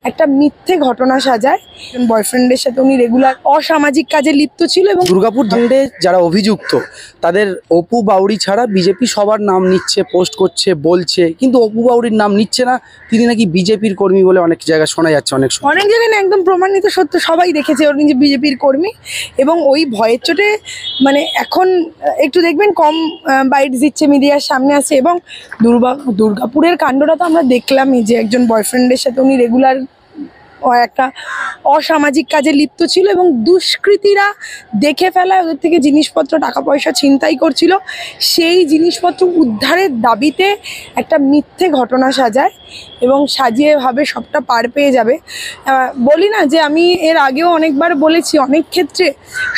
একটা মিথ্যে ঘটনা সাজায়। বয়ফ্রেন্ডের সাথে উনি রেগুলার অসামাজিক কাজে লিপ্ত ছিল এবং দুর্গাপুর কাণ্ডে যারা অভিযুক্ত তাদের অপু বাউরি ছাড়া বিজেপি সবার নাম নিচ্ছে, পোস্ট করছে, বলছে, কিন্তু অপু বাউরির নাম নিচ্ছে না। তিনি নাকি বিজেপির কর্মী বলে অনেক জায়গায় শোনা যাচ্ছে, অনেক জায়গায় না, একদম প্রমাণিত সত্য, সবাই দেখেছে উনি যে বিজেপির কর্মী। এবং ওই ভয়ের চোটে মানে এখন একটু দেখবেন কম বাইট দিচ্ছে, মিডিয়ার সামনে আসছে। এবং দুর্গাপুরের কাণ্ডটা তো আমরা দেখলামই যে একজন বয়ফ্রেন্ডের সাথে উনি রেগুলার একটা অসামাজিক কাজে লিপ্ত ছিল এবং দুষ্কৃতীরা দেখে ফেলায় ওদের থেকে জিনিসপত্র, টাকা পয়সা ছিনতাই করছিল। সেই জিনিসপত্র উদ্ধারের দাবিতে একটা মিথ্যে ঘটনা সাজায় এবং সাজিয়ে ভাবে সবটা পার পেয়ে যাবে। বলি না যে আমি এর আগেও অনেকবার বলেছি, অনেক ক্ষেত্রে,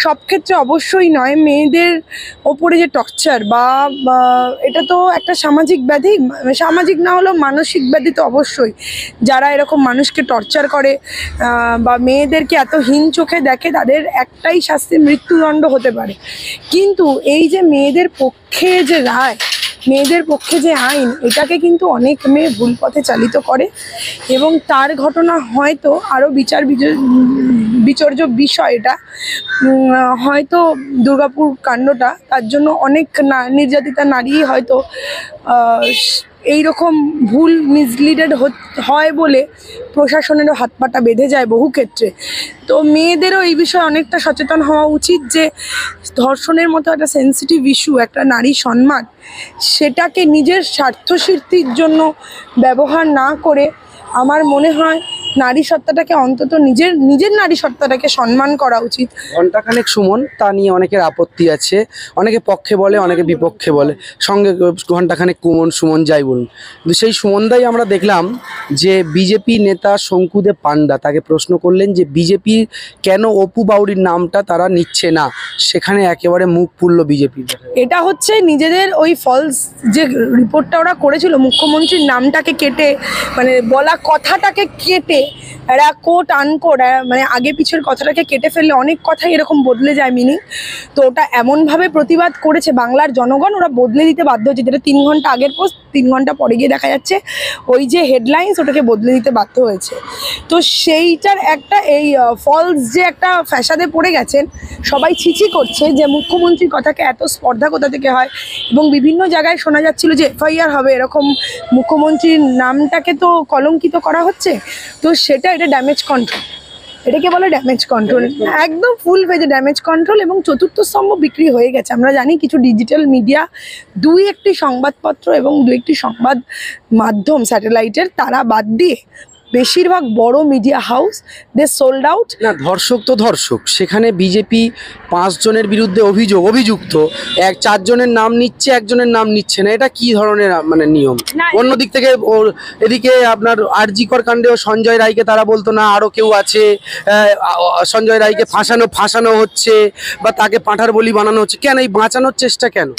সব ক্ষেত্রে অবশ্যই নয়, মেয়েদের ওপরে যে টর্চার বা এটা তো একটা সামাজিক ব্যাধি, সামাজিক না হলেও মানসিক ব্যাধি তো অবশ্যই। যারা এরকম মানুষকে টর্চার করে বা মেয়েদেরকে এত হীন চোখে দেখে, তাদের একটাই শাস্তি, মৃত্যুদণ্ড হতে পারে। কিন্তু এই যে মেয়েদের পক্ষে যে রায়, মেয়েদের পক্ষে যে আইন, এটাকে কিন্তু অনেক মেয়ে ভুল পথে চালিত করে। এবং তার ঘটনা হয়তো আরও বিচার্য বিষয়। এটা হয়তো দুর্গাপুর কাণ্ডটা, তার জন্য অনেক নির্যাতিতা নারী হয়তো এইরকম ভুল মিসলিডেড হয় বলে প্রশাসনেরও হাত পাটা বেঁধে যায় বহু ক্ষেত্রে। তো মেয়েদেরও এই বিষয়ে অনেকটা সচেতন হওয়া উচিত যে ধর্ষণের মতো একটা সেন্সিটিভ ইস্যু, একটা নারী সম্মান, সেটাকে নিজের স্বার্থসিদ্ধির জন্য ব্যবহার না করে আমার মনে হয় নারী সত্তাটাকে অন্তত নিজের নারী সত্তাটাকে সম্মান করা উচিত। ঘণ্টাখানেক সুমন, তা নিয়ে অনেকের আপত্তি আছে, অনেকে পক্ষে বলে, অনেকে বিপক্ষে বলে, সঙ্গে ঘণ্টাখানেক সুমন যাই বলুন। কিন্তু সেই সুমনদাই আমরা দেখলাম যে বিজেপি নেতা শঙ্কুদেব পান্ডা তাকে প্রশ্ন করলেন যে বিজেপি কেন অপু বাউরির নামটা তারা নিচ্ছে না, সেখানে একেবারে মুখ পুরল বিজেপি। এটা হচ্ছে নিজেদের ওই ফলস যে রিপোর্টটা ওরা করেছিল, মুখ্যমন্ত্রীর নামটাকে কেটে, মানে বলা কথাটাকে কেটে, এরা কোট আনকোট, মানে আগে পিছের কথাটাকে কেটে ফেললে অনেক কথাই এরকম বদলে যায় মিনিং। তো ওটা এমনভাবে প্রতিবাদ করেছে বাংলার জনগণ, ওরা বদলে দিতে বাধ্য হচ্ছে। যেটা 3 ঘন্টা আগের পোস্ট, 3 ঘন্টা পরে গিয়ে দেখা যাচ্ছে ওই যে হেডলাইন্স, ওটাকে বদলে দিতে বাধ্য হয়েছে। তো সেইটার একটা এই ফলস যে একটা ফ্যাসাদে পড়ে গেছেন, সবাই ছিছি করছে যে মুখ্যমন্ত্রীর কথাকে এত স্পর্ধা কোথা থেকে হয়। এবং বিভিন্ন জায়গায় শোনা যাচ্ছিল যে এফআইআর হবে, এরকম মুখ্যমন্ত্রীর নামটাকে তো কলঙ্কিত করা হচ্ছে। তো এটা ড্যামেজ কন্ট্রোল, এটাকে বলে ড্যামেজ কন্ট্রোল, একদম ফুল পেজে ড্যামেজ কন্ট্রোল। এবং চতুর্থ স্তম্ভ বিক্রি হয়ে গেছে। আমরা জানি কিছু ডিজিটাল মিডিয়া, 2-1টি সংবাদপত্র এবং 2-1টি সংবাদ মাধ্যম স্যাটেলাইটের, তারা বাদ দিয়ে বেশিরভাগ বড় media house they sold out. না, ধর্ষক তো ধর্ষক, সেখানে বিজেপি 5 জনের বিরুদ্ধে অভিযুক্ত, 4 জনের নাম নিচ্ছে, 1 জনের নাম নিচ্ছে না। এটা কি ধরনের মানে নিয়ম? অন্যদিক থেকে এদিকে আপনার আরজিকর কাণ্ডেও সঞ্জয় রায়কে তারা বলতো না আরো কেউ আছে, সঞ্জয় রায়কে ফাঁসানো হচ্ছে বা তাকে পাঁঠার বলি বানানো হচ্ছে। কেন এই বাঁচানোর চেষ্টা কেন?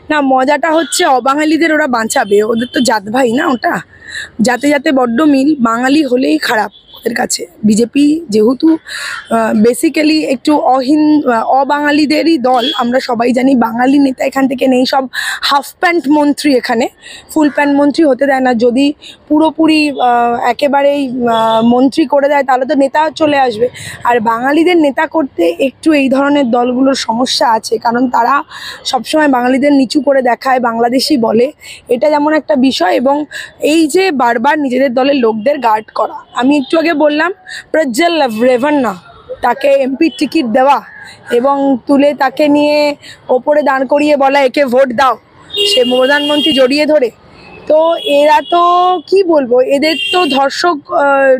না, মজাটা হচ্ছে অবাঙালিদের ওরা বাঁচাবে, ওদের তো জাত ভাই না, ওটা যাতে যাতে বড্ড মিল, বাঙালি হলেই খারাপ ওদের কাছে। বিজেপি যেহেতু বেসিক্যালি একটু অবাঙালিদেরই দল, আমরা সবাই জানি। বাঙালি নেতা এখান থেকে নেই, সব হাফ প্যান্ট মন্ত্রী, এখানে ফুল প্যান্ট মন্ত্রী হতে দেয় না। যদি পুরোপুরি একেবারেই মন্ত্রী করে দেয় তাহলে তো নেতা চলে আসবে। আর বাঙালিদের নেতা করতে একটু এই ধরনের দলগুলোর সমস্যা আছে, কারণ তারা সবসময় বাঙালিদের নিচু করে দেখায়, বাংলাদেশি বলে, এটা যেমন একটা বিষয়। এবং এই যে বারবার নিজেদের দলের লোকদের গার্ড করা, আমি একটু আগে বললাম প্রজ্জ্বল রেভান্না, তাকে এমপি টিকিট দেওয়া এবং তুলে তাকে নিয়ে ওপরে দাঁড় করিয়ে বলা একে ভোট দাও, সে প্রধানমন্ত্রী জড়িয়ে ধরে। তো এরা তো কি বলবো, এদের তো ধর্ষক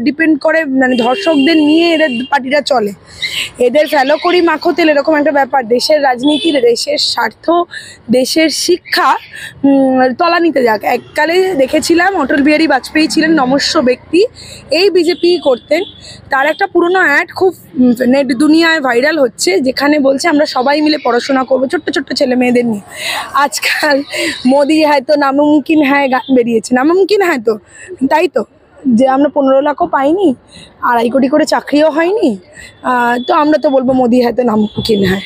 ডিপেন্ড করে, মানে ধর্ষকদের নিয়ে এদের পার্টিটা চলে। এদের ফেলো করি মাখো তেল, এরকম একটা ব্যাপার। দেশের রাজনীতির, দেশের স্বার্থ, দেশের শিক্ষা তলানিতে যাক। এককালে দেখেছিলাম অটল বিহারী বাজপেয়ী ছিলেন নমস্য ব্যক্তি, এই বিজেপি করতেন। তার একটা পুরনো অ্যাড খুব নেট দুনিয়ায় ভাইরাল হচ্ছে, যেখানে বলছে আমরা সবাই মিলে পড়াশোনা করবো, ছোট্ট ছোট্ট ছেলে মেয়েদের নিয়ে। আজকাল মোদি হয়তো নামুমকিন হ্যাঁ গান বেরিয়েছে, নামুমকিন হ্যাঁ, তো তাই তো, যে আমরা 15 লাখও পাইনি, 2.5 কোটি করে চাকরিও হয়নি, তো আমরা তো বলবো মোদি হয়তো নামুমকিন হ্যাঁ।